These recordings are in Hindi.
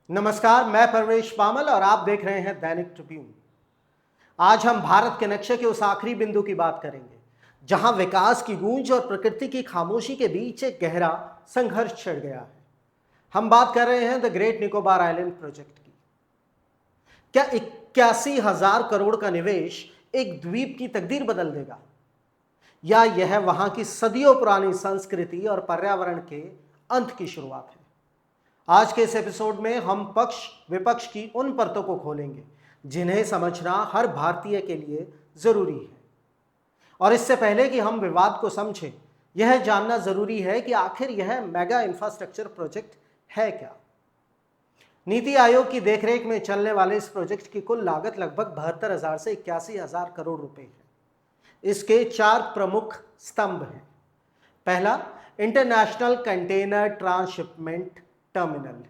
नमस्कार, मैं परवेश पामल और आप देख रहे हैं दैनिक ट्रिब्यून। आज हम भारत के नक्शे के उस आखिरी बिंदु की बात करेंगे जहां विकास की गूंज और प्रकृति की खामोशी के बीच एक गहरा संघर्ष छिड़ गया है। हम बात कर रहे हैं the great Nicobar island project की। क्या 81,000 करोड़ का निवेश एक द्वीप की तकदीर बदल देगा, या यह वहां की सदियों पुरानी संस्कृति और पर्यावरण के अंत की शुरुआत है? आज के इस एपिसोड में हम पक्ष विपक्ष की उन परतों को खोलेंगे जिन्हें समझना हर भारतीय के लिए जरूरी है। और इससे पहले कि हम विवाद को समझें, यह जानना जरूरी है कि आखिर यह मेगा इंफ्रास्ट्रक्चर प्रोजेक्ट है क्या। नीति आयोग की देखरेख में चलने वाले इस प्रोजेक्ट की कुल लागत लगभग 72,000 से 81,000 करोड़ रुपए है। इसके 4 प्रमुख स्तंभ हैं। पहला, इंटरनेशनल कंटेनर ट्रांसशिपमेंट टर्मिनल।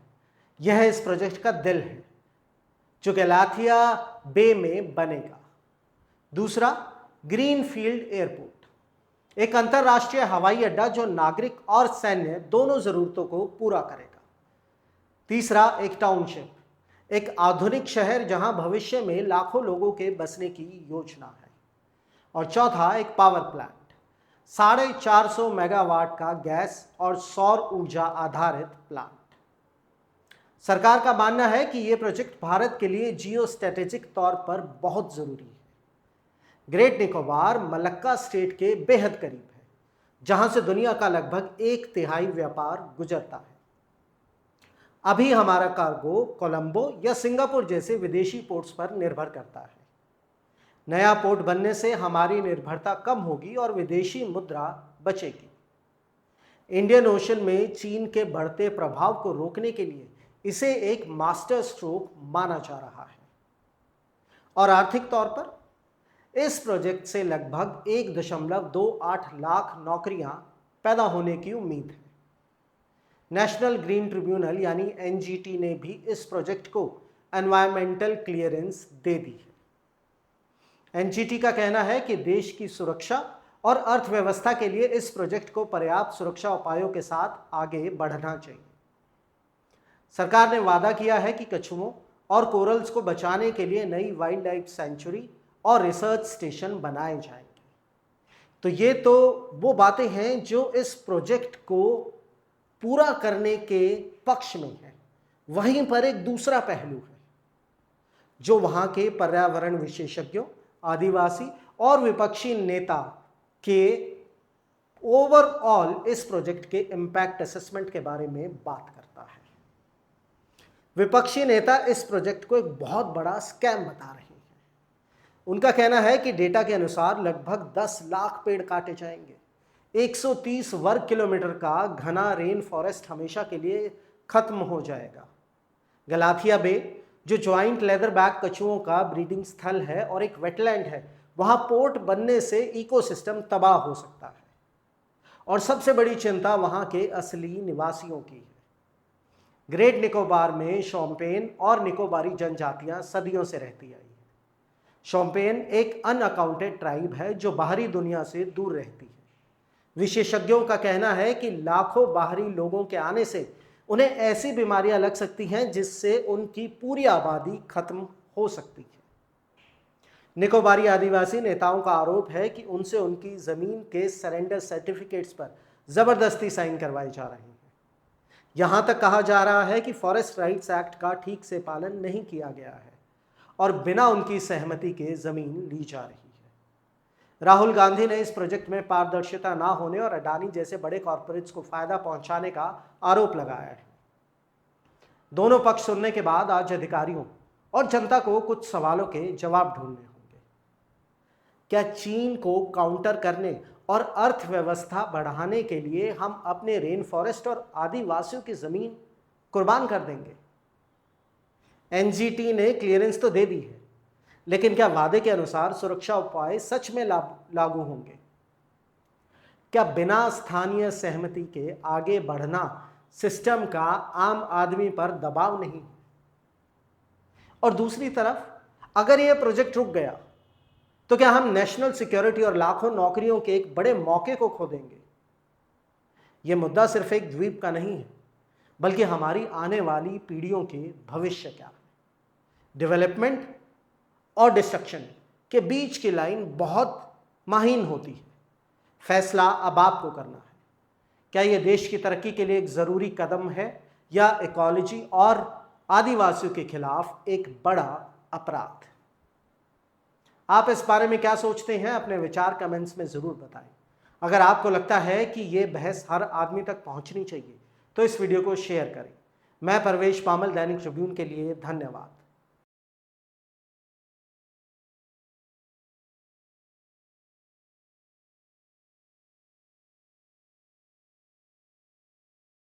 यह इस प्रोजेक्ट का दिल है जो गलाथिया बे में बनेगा। दूसरा, ग्रीनफील्ड एयरपोर्ट, एक अंतरराष्ट्रीय हवाई अड्डा जो नागरिक और सैन्य दोनों जरूरतों को पूरा करेगा। तीसरा, एक टाउनशिप, एक आधुनिक शहर जहां भविष्य में लाखों लोगों के बसने की योजना है। और चौथा, एक पावर प्लांट, 450 मेगावाट का गैस और सौर ऊर्जा आधारित प्लांट। सरकार का मानना है कि यह प्रोजेक्ट भारत के लिए जियो स्ट्रेटेजिक तौर पर बहुत जरूरी है। ग्रेट निकोबार मलक्का स्टेट के बेहद करीब है, जहां से दुनिया का लगभग 1/3 व्यापार गुजरता है। अभी हमारा कार्गो कोलंबो या सिंगापुर जैसे विदेशी पोर्ट्स पर निर्भर करता है। नया पोर्ट बनने से हमारी निर्भरता कम होगी और विदेशी मुद्रा बचेगी। इंडियन ओशन में चीन के बढ़ते प्रभाव को रोकने के लिए इसे एक मास्टर स्ट्रोक माना जा रहा है। और आर्थिक तौर पर इस प्रोजेक्ट से लगभग 1.28 लाख नौकरियां पैदा होने की उम्मीद है। नेशनल ग्रीन ट्रिब्यूनल यानी एनजीटी ने भी इस प्रोजेक्ट को एनवायरमेंटल क्लियरेंस दे दी है। एनजीटी का कहना है कि देश की सुरक्षा और अर्थव्यवस्था के लिए इस प्रोजेक्ट को पर्याप्त सुरक्षा उपायों के साथ आगे बढ़ना चाहिए। सरकार ने वादा किया है कि कछुओं और कोरल्स को बचाने के लिए नई वाइल्ड लाइफ सेंचुरी और रिसर्च स्टेशन बनाए जाएंगे। तो ये तो वो बातें हैं जो इस प्रोजेक्ट को पूरा करने के पक्ष में है। वहीं पर एक दूसरा पहलू है जो वहां के पर्यावरण विशेषज्ञों, आदिवासी और विपक्षी नेता के ओवरऑल इस प्रोजेक्ट के इम्पैक्ट असेसमेंट के बारे में बात करता है। विपक्षी नेता इस प्रोजेक्ट को एक बहुत बड़ा स्कैम बता रहे हैं। उनका कहना है कि डेटा के अनुसार लगभग 10 लाख पेड़ काटे जाएंगे, 130 वर्ग किलोमीटर का घना रेन फॉरेस्ट हमेशा के लिए खत्म हो जाएगा। गलाथिया बे, जो ज्वाइंट लेदर बैक कछुओं का ब्रीडिंग स्थल है और एक वेटलैंड है, वहां पोर्ट बनने से इकोसिस्टम तबाह हो सकता है। और सबसे बड़ी चिंता वहां के असली निवासियों की है। ग्रेट निकोबार में शोम्पेन और निकोबारी जनजातियां सदियों से रहती आई हैं। शोम्पेन एक अनअकाउंटेड ट्राइब है जो बाहरी दुनिया से दूर रहती है। विशेषज्ञों का कहना है कि लाखों बाहरी लोगों के आने से उन्हें ऐसी बीमारियां लग सकती हैं जिससे उनकी पूरी आबादी खत्म हो सकती है। निकोबारी आदिवासी नेताओं का आरोप है कि उनसे उनकी जमीन के सरेंडर सर्टिफिकेट्स पर जबरदस्ती साइन करवाए जा रहे हैं। यहां तक कहा जा रहा है कि फॉरेस्ट राइट्स एक्ट का ठीक से पालन नहीं किया गया है और बिना उनकी सहमति के जमीन ली जा रही है। राहुल गांधी ने इस प्रोजेक्ट में पारदर्शिता ना होने और अडानी जैसे बड़े कॉर्पोरेट्स को फायदा पहुंचाने का आरोप लगाया है। दोनों पक्ष सुनने के बाद आज अधिकारियों और जनता को कुछ सवालों के जवाब ढूंढने होंगे। क्या चीन को काउंटर करने और अर्थव्यवस्था बढ़ाने के लिए हम अपने रेन फॉरेस्ट और आदिवासियों की जमीन कुर्बान कर देंगे? एनजीटी ने क्लियरेंस तो दे दी है, लेकिन क्या वादे के अनुसार सुरक्षा उपाय सच में लागू होंगे? क्या बिना स्थानीय सहमति के आगे बढ़ना सिस्टम का आम आदमी पर दबाव नहीं? और दूसरी तरफ, अगर यह प्रोजेक्ट रुक गया तो क्या हम नेशनल सिक्योरिटी और लाखों नौकरियों के एक बड़े मौके को खो देंगे? यह मुद्दा सिर्फ एक द्वीप का नहीं है, बल्कि हमारी आने वाली पीढ़ियों के भविष्य क्या है। डेवलपमेंट और डिस्ट्रक्शन के बीच की लाइन बहुत महीन होती है। फैसला अब आपको करना है। क्या यह देश की तरक्की के लिए एक ज़रूरी कदम है या इकोलॉजी और आदिवासियों के खिलाफ एक बड़ा अपराध? आप इस बारे में क्या सोचते हैं? अपने विचार कमेंट्स में ज़रूर बताएं। अगर आपको लगता है कि ये बहस हर आदमी तक पहुंचनी चाहिए तो इस वीडियो को शेयर करें। मैं परवेश पामल, दैनिक ट्रिब्यून के लिए धन्यवाद।